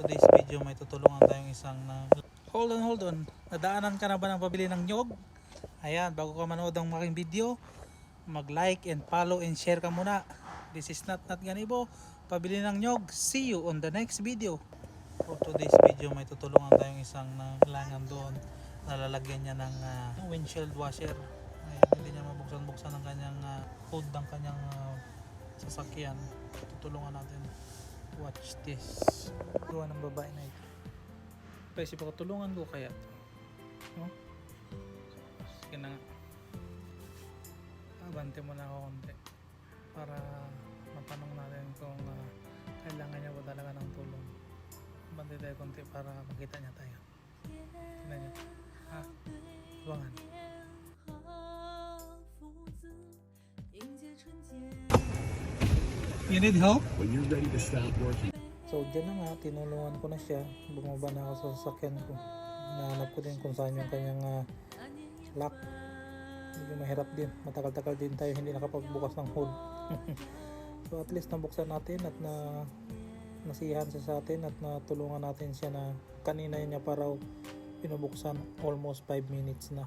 today's video may tutulungan tayong isang hold on. Nadaanan ka na ba ng pabili ng nyog? Ayan, bago ka manood ng aking video, mag-like and follow and share ka muna. This is not Ganibo, pabili ng nyog. See you on the next video. For today's video may tutulungan tayong isang kailangan doon. Nalalagyan niya ng windshield washer. Ayan, hindi niya mabuksan-buksan ng kanyang hood ng kanyang sasakyan. Tutulungan natin. Watch this. Gawa ng babae na ito. Kasi pakatulungan ko kaya ito. No? Sige na nga. Abante mo na ako konti. Para matanong natin kung kailangan niya ba talaga ng tulong. Abante tayo konti para makita niya tayo. Tignan niyo. Ha? Tuwangan. You need help? When you're ready to stop working. So dyan na nga, tinulungan ko na siya. Bumaba na ako sa sasakyan ko. Nahanap ko din kung saan yung kanyang lock. Medyo mahirap din. Matagal-tagal din tayo hindi nakapagbukas ng hood. So at least nabuksan natin at nasiyahan siya sa atin at natulungan natin siya na kanina niya para pinubuksan almost 5 minutes na.